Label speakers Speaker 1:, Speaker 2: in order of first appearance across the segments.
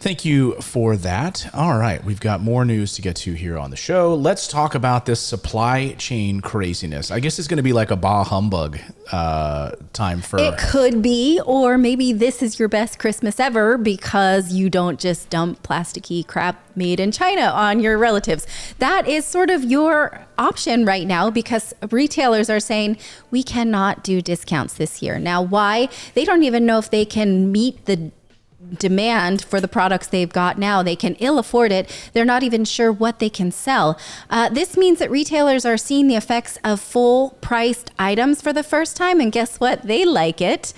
Speaker 1: Thank you for that. All right, we've got more news to get to here on the show. Let's talk about this supply chain craziness. I guess it's going to be like a bah humbug time for...
Speaker 2: It could be, or maybe this is your best Christmas ever because you don't just dump plasticky crap made in China on your relatives. That is sort of your option right now because retailers are saying we cannot do discounts this year. Now, why? They don't even know if they can meet the demand for the products they've got now. They can ill afford it. They're not even sure what they can sell. This means that retailers are seeing the effects of full priced items for the first time. And guess what? They like it.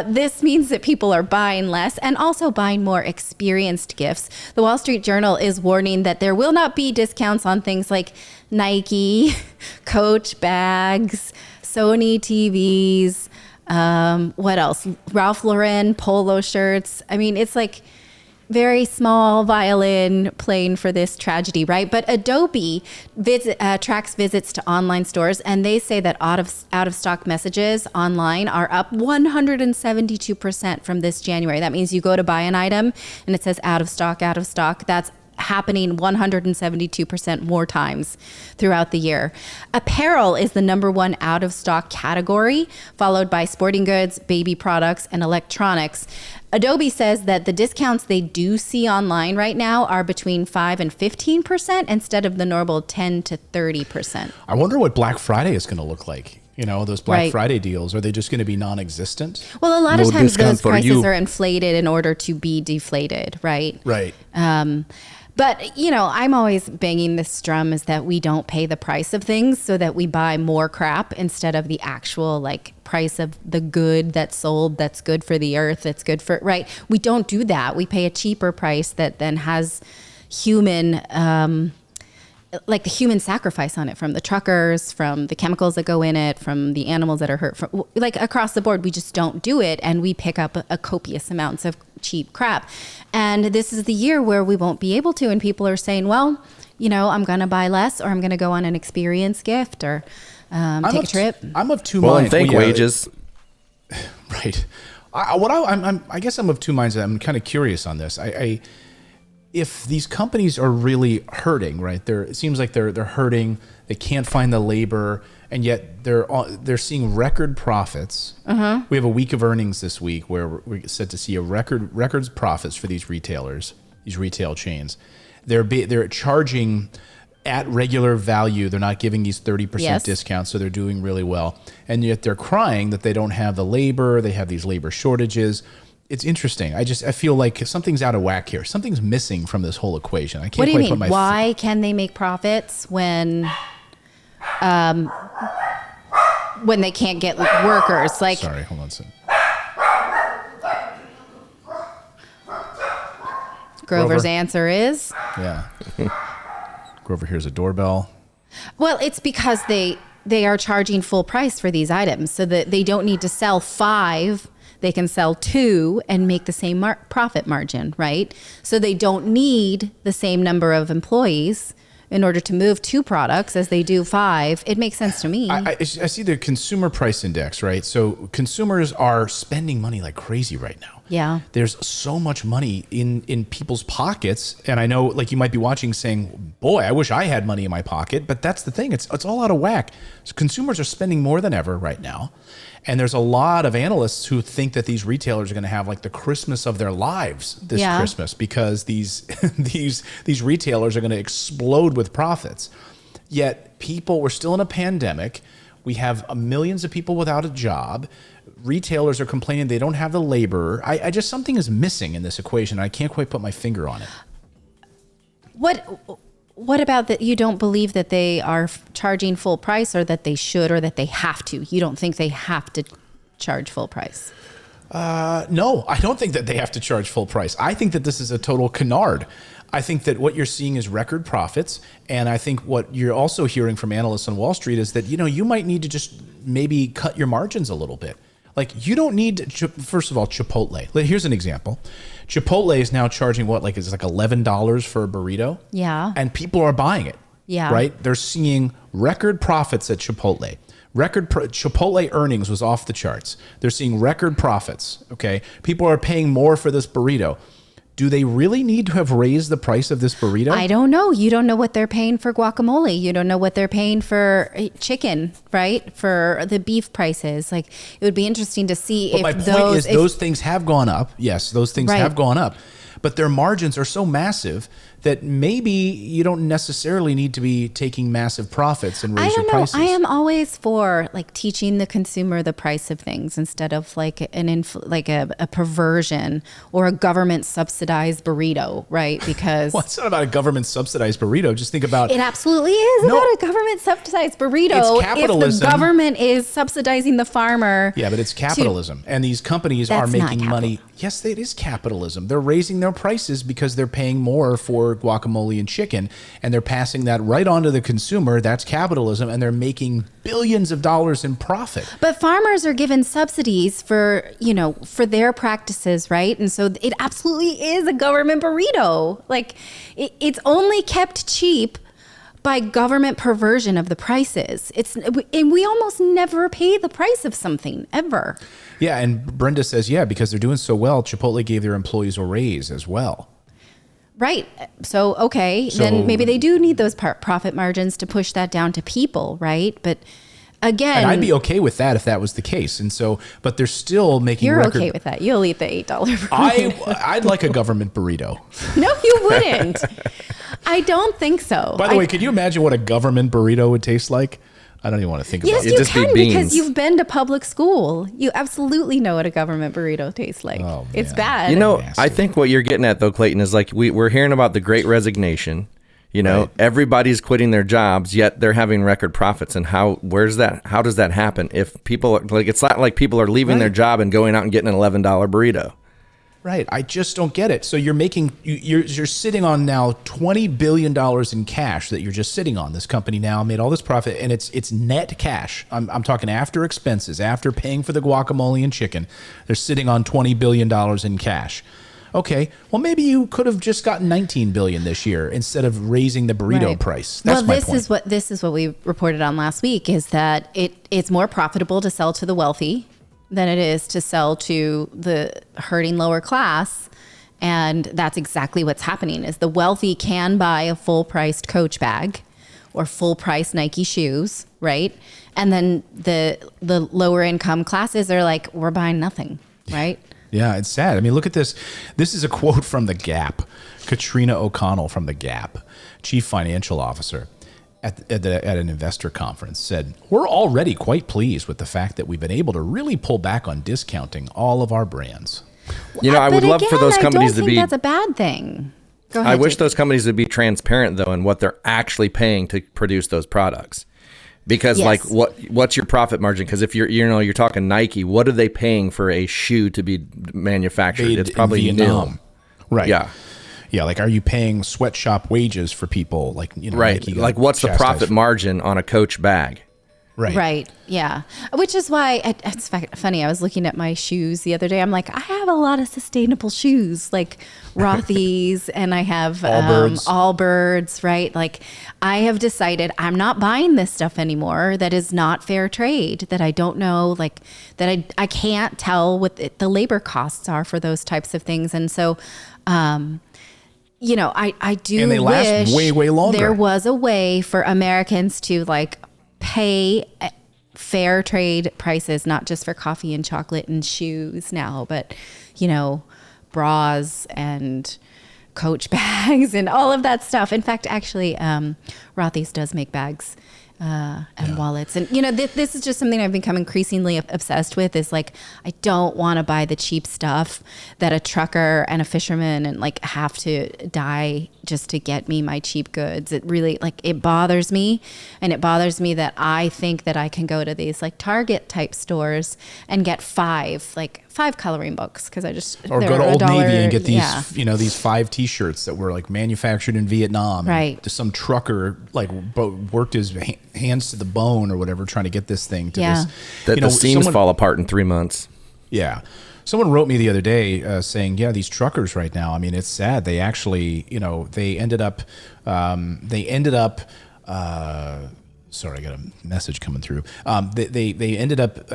Speaker 2: This means that people are buying less and also buying more experienced gifts. The Wall Street Journal is warning that there will not be discounts on things like Nike, Coach bags, Sony TVs, what else? Ralph Lauren polo shirts. I mean, it's like very small violin playing for this tragedy, right? But Adobe tracks visits to online stores, and they say that out of stock messages online are up 172% from this January. That means you go to buy an item and it says out of stock, out of stock. That's happening 172% more times throughout the year. Apparel is the number one out of stock category, followed by sporting goods, baby products, and electronics. Adobe says that the discounts they do see online right now are between 5 and 15% instead of the normal 10 to 30%.
Speaker 1: I wonder what Black Friday is going to look like. You know, those Black Friday deals, are they just going to be non-existent?
Speaker 2: Well, a lot of times those prices are inflated in order to be deflated, right?
Speaker 1: Right.
Speaker 2: But, you know, I'm always banging this drum is that we don't pay the price of things so that we buy more crap instead of the actual like price of the good that's sold, that's good for the earth, that's good for, right? We don't do that. We pay a cheaper price that then has human, like the human sacrifice on it from the truckers, from the chemicals that go in it, from the animals that are hurt, from, like across the board, we just don't do it. And we pick up a copious amounts of cheap crap. And this is the year where we won't be able to. And people are saying, well, you know, I'm going to buy less, or I'm going to go on an experience gift, or take a trip.
Speaker 1: I'm of two
Speaker 3: minds.
Speaker 1: minds.
Speaker 3: Well, and thank wages.
Speaker 1: Right. I guess I'm of two minds. I'm kind of curious on this. If these companies are really hurting, right? It seems like they're hurting. They can't find the labor, and yet they're seeing record profits. Uh-huh. We have a week of earnings this week where we're set to see a records profits for these retailers, these retail chains. They're charging at regular value. They're not giving these 30% discounts, so they're doing really well. And yet they're crying that they don't have the labor. They have these labor shortages. It's interesting. I feel like something's out of whack here. Something's missing from this whole equation. I can't
Speaker 2: What do you
Speaker 1: quite
Speaker 2: mean?
Speaker 1: put my
Speaker 2: Why can they make profits when they can't get workers? Like,
Speaker 1: sorry, hold on a second.
Speaker 2: Grover's answer is?
Speaker 1: Yeah. Grover hears a doorbell.
Speaker 2: Well, it's because they are charging full price for these items, so that they don't need to sell 5. They can sell 2 and make the same profit margin, right? So they don't need the same number of employees in order to move 2 products as they do 5. It makes sense to me.
Speaker 1: I see the consumer price index, right? So consumers are spending money like crazy right now.
Speaker 2: Yeah.
Speaker 1: There's so much money in people's pockets. And I know, like, you might be watching saying, boy, I wish I had money in my pocket. But that's the thing. It's all out of whack. So consumers are spending more than ever right now. And there's a lot of analysts who think that these retailers are going to have like the Christmas of their lives this Christmas, because these retailers are going to explode with profits. Yet we're still in a pandemic. We have millions of people without a job. Retailers are complaining they don't have the labor. Something is missing in this equation. I can't quite put my finger on it.
Speaker 2: What about that? You don't believe that they are charging full price, or that they should, or that they have to? You don't think they have to charge full price?
Speaker 1: No, I don't think that they have to charge full price. I think that this is a total canard. I think that what you're seeing is record profits. And I think what you're also hearing from analysts on Wall Street is that, you might need to just maybe cut your margins a little bit. Like, you don't need, first of all, Chipotle. Here's an example. Chipotle is now charging it's like $11 for a burrito.
Speaker 2: Yeah.
Speaker 1: And people are buying it.
Speaker 2: Yeah.
Speaker 1: Right? They're seeing record profits at Chipotle. Chipotle earnings was off the charts. They're seeing record profits. Okay. People are paying more for this burrito. do they really need to have raised the price of this burrito?
Speaker 2: I don't know. You don't know what they're paying for guacamole. You don't know what they're paying for chicken, right? For the beef prices. Like, it would be interesting to see
Speaker 1: but
Speaker 2: if
Speaker 1: my point is those things have gone up. Yes, those things have gone up. But their margins are so massive that maybe you don't necessarily need to be taking massive profits and raise your prices.
Speaker 2: I am always for like teaching the consumer the price of things instead of like a perversion or a government subsidized burrito, right? Because
Speaker 1: well, it's not about a government subsidized burrito. Just think about
Speaker 2: it. Absolutely is about a government subsidized burrito.
Speaker 1: It's capitalism.
Speaker 2: If the government is subsidizing the farmer.
Speaker 1: Yeah, but it's capitalism, and these companies are making money. Yes, it is capitalism. They're raising their prices because they're paying more for guacamole and chicken, and they're passing that right on to the consumer. That's capitalism, and they're making billions of dollars in profit.
Speaker 2: But farmers are given subsidies for their practices, right? And so it absolutely is a government burrito. Like, it's only kept cheap by government perversion of the prices. And we almost never pay the price of something ever.
Speaker 1: Yeah, and Brenda says, because they're doing so well, Chipotle gave their employees a raise as well.
Speaker 2: Right. So, then maybe they do need those profit margins to push that down to people, right? But again...
Speaker 1: And I'd be okay with that if that was the case. And so, but they're still making
Speaker 2: You're okay with that. You'll eat the $8 burrito.
Speaker 1: I'd like a government burrito.
Speaker 2: No, you wouldn't. I don't think so.
Speaker 1: By the way, could you imagine what a government burrito would taste like? I don't even want to think about it.
Speaker 2: Yes, you can, because you've been to public school. You absolutely know what a government burrito tastes like. Oh, it's bad.
Speaker 3: I think what you're getting at, though, Clayton, is like we're hearing about the Great Resignation. Everybody's quitting their jobs, yet they're having record profits. And how does that happen? If people it's not like people are leaving their job and going out and getting an $11 burrito.
Speaker 1: Right. I just don't get it. So you're sitting on now $20 billion in cash that you're just sitting on. This company now made all this profit, and it's net cash. I'm talking after expenses, after paying for the guacamole and chicken. They're sitting on $20 billion in cash. Okay, well, maybe you could have just gotten $19 billion this year instead of raising the burrito price. That's my point.
Speaker 2: This is what we reported on last week, is that it's more profitable to sell to the wealthy than it is to sell to the hurting lower class. And that's exactly what's happening, is the wealthy can buy a full-priced Coach bag or full-price Nike shoes, right? And then the lower income classes are like, we're buying nothing, right?
Speaker 1: Yeah, it's sad. I mean, look at this. This is a quote from The Gap. Katrina O'Connell from The Gap, chief financial officer at an investor conference, said, "We're already quite pleased with the fact that we've been able to really pull back on discounting all of our brands."
Speaker 3: I would love for those companies to be...
Speaker 2: that's a bad thing. Go ahead,
Speaker 3: I wish those companies would be transparent, though, in what they're actually paying to produce those products. Because what's your profit margin? Because if you're talking Nike, what are they paying for a shoe to be manufactured? It's probably Vietnam.
Speaker 1: Right. Yeah. Yeah, like, are you paying sweatshop wages for people? Like,
Speaker 3: right.
Speaker 1: Nike,
Speaker 3: like, what's the profit margin on a Coach bag?
Speaker 2: Right. Yeah. Which is why it's funny. I was looking at my shoes the other day. I'm like, I have a lot of sustainable shoes, like Rothy's, and I have Allbirds, right? Like, I have decided I'm not buying this stuff anymore that is not fair trade, that I don't know, like, that I can't tell what the labor costs are for those types of things. And so, I do
Speaker 1: and they last way longer.
Speaker 2: There was a way for Americans to like pay fair trade prices, not just for coffee and chocolate and shoes now, but bras and Coach bags and all of that stuff. In fact, actually, Rothy's does make bags and wallets. And, this is just something I've become increasingly obsessed with, is like, I don't want to buy the cheap stuff that a trucker and a fisherman and like have to die just to get me my cheap goods. It really, like, it bothers me. And it bothers me that I think that I can go to these like Target type stores and get five coloring books, because
Speaker 1: or go to Old Navy and get these these 5 t-shirts that were like manufactured in Vietnam,
Speaker 2: right?
Speaker 1: To some trucker like worked his hands to the bone or whatever trying to get this thing to this.
Speaker 3: That the seams fall apart in 3 months.
Speaker 1: Yeah. Someone wrote me the other day saying, these truckers right now, I mean, it's sad. They actually, they ended up Sorry, I got a message coming through. They ended up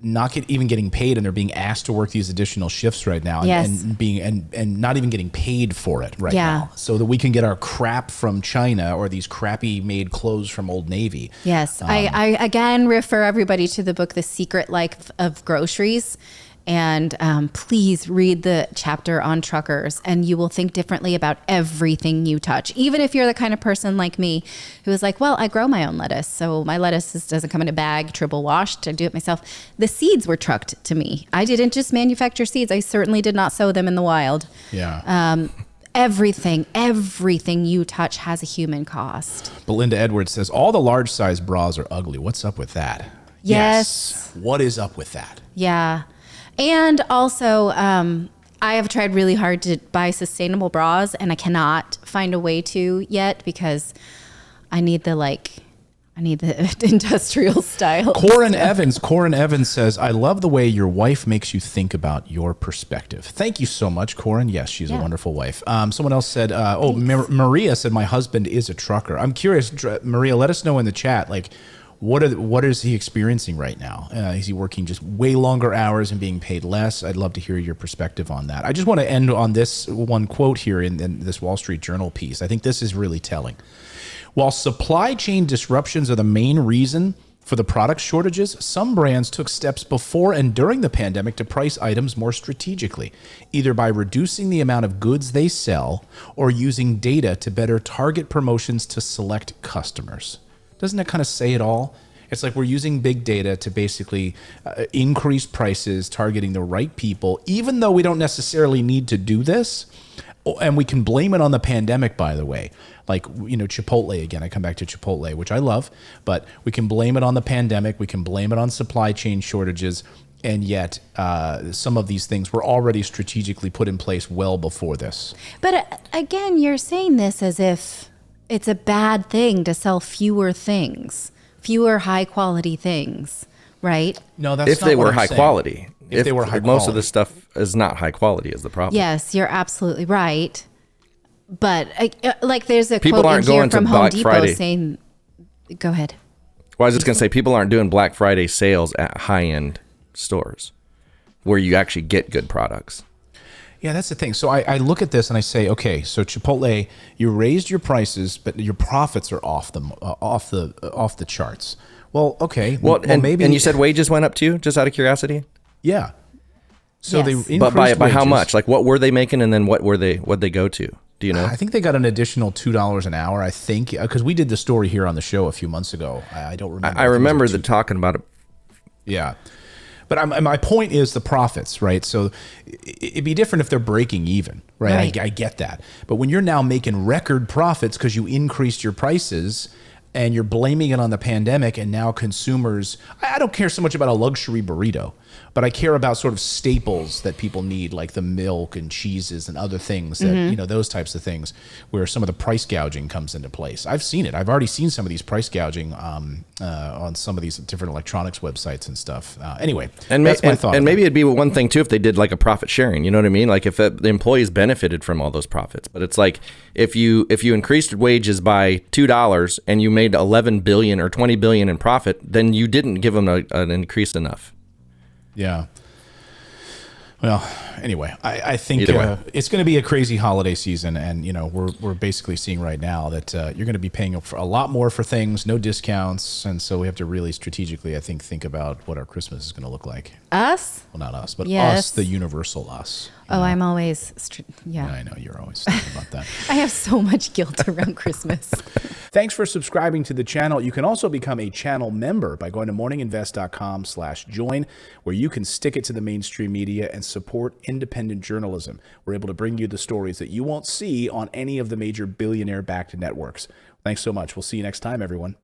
Speaker 1: not even getting paid, and they're being asked to work these additional shifts right now, and not even getting paid for it right now, so that we can get our crap from China or these crappy made clothes from Old Navy.
Speaker 2: Yes, I again refer everybody to the book, The Secret Life of Groceries. And please read the chapter on truckers, and you will think differently about everything you touch. Even if you're the kind of person like me who is like, well, I grow my own lettuce, so my lettuce doesn't come in a bag, triple washed. I do it myself. The seeds were trucked to me. I didn't just manufacture seeds. I certainly did not sow them in the wild.
Speaker 1: Yeah.
Speaker 2: Everything you touch has a human cost.
Speaker 1: Belinda Edwards says, all the large size bras are ugly. What's up with that?
Speaker 2: Yes.
Speaker 1: What is up with that?
Speaker 2: Yeah. And also, I have tried really hard to buy sustainable bras, and I cannot find a way to yet because I need the industrial style.
Speaker 1: Corin Evans says, I love the way your wife makes you think about your perspective. Thank you so much, Corin. Yes, she's a wonderful wife. Someone else said, Maria said, my husband is a trucker. I'm curious, Maria, let us know in the chat, like, what is he experiencing right now? Is he working just way longer hours and being paid less? I'd love to hear your perspective on that. I just want to end on this one quote here in this Wall Street Journal piece. I think this is really telling. While supply chain disruptions are the main reason for the product shortages, some brands took steps before and during the pandemic to price items more strategically, either by reducing the amount of goods they sell or using data to better target promotions to select customers. Doesn't that kind of say it all? It's like we're using big data to basically increase prices, targeting the right people, even though we don't necessarily need to do this. And we can blame it on the pandemic, by the way. Like, Chipotle, again, I come back to Chipotle, which I love, but we can blame it on the pandemic. We can blame it on supply chain shortages. And yet some of these things were already strategically put in place well before this.
Speaker 2: But again, you're saying this as if it's a bad thing to sell fewer high quality things, right?
Speaker 1: No, that's
Speaker 3: if
Speaker 1: not
Speaker 3: they
Speaker 1: what
Speaker 3: were
Speaker 1: I'm
Speaker 3: high
Speaker 1: saying.
Speaker 3: quality.
Speaker 1: If they were high
Speaker 3: most
Speaker 1: quality.
Speaker 3: of the stuff is not high quality is the problem.
Speaker 2: Yes, you're absolutely right. But like there's a
Speaker 3: People
Speaker 2: quote
Speaker 3: aren't
Speaker 2: in here
Speaker 3: going to
Speaker 2: from Home
Speaker 3: Black
Speaker 2: Depot
Speaker 3: Friday.
Speaker 2: saying, go ahead.
Speaker 3: Well, I was just going to say, people aren't doing Black Friday sales at high-end stores where you actually get good products.
Speaker 1: Yeah, that's the thing. So I look at this and I say, okay, so Chipotle, you raised your prices, but your profits are off the charts. Well, okay.
Speaker 3: Well,
Speaker 1: maybe.
Speaker 3: And you said wages went up too, just out of curiosity.
Speaker 1: Yeah. So
Speaker 2: Yes.
Speaker 1: they increased
Speaker 3: But by how
Speaker 1: wages.
Speaker 3: much? Like, what were they making, and then what'd they go to? Do you know?
Speaker 1: I think they got an additional $2 an hour. I think because we did the story here on the show a few months ago. I don't remember.
Speaker 3: I remember talking about it.
Speaker 1: Yeah. But my point is the profits, right? So it'd be different if they're breaking even, right?
Speaker 2: Right.
Speaker 1: I get that. But when you're now making record profits because you increased your prices and you're blaming it on the pandemic, and now consumers, I don't care so much about a luxury burrito, but I care about sort of staples that people need, like the milk and cheeses and other things that, those types of things where some of the price gouging comes into place. I've seen it. I've already seen some of these price gouging on some of these different electronics websites and stuff. Anyway, that's my thought.
Speaker 3: And maybe it'd be one thing too if they did like a profit sharing. You know what I mean? Like if the employees benefited from all those profits. But it's like if you increased wages by $2 and you made 11 billion or 20 billion in profit, then you didn't give them an increase enough.
Speaker 1: Yeah. Well, anyway, I think
Speaker 3: Either way.
Speaker 1: it's going to be a crazy holiday season, and we're basically seeing right now that you're going to be paying a lot more for things, no discounts, and so we have to really strategically, I think about what our Christmas is going to look like.
Speaker 2: Us?
Speaker 1: Well, not us, but
Speaker 2: Yes.
Speaker 1: us, the universal us.
Speaker 2: Oh, I'm always, yeah.
Speaker 1: I know you're always thinking about that.
Speaker 2: I have so much guilt around Christmas.
Speaker 1: Thanks for subscribing to the channel. You can also become a channel member by going to morninginvest.com/join, where you can stick it to the mainstream media and support independent journalism. We're able to bring you the stories that you won't see on any of the major billionaire-backed networks. Thanks so much. We'll see you next time, everyone.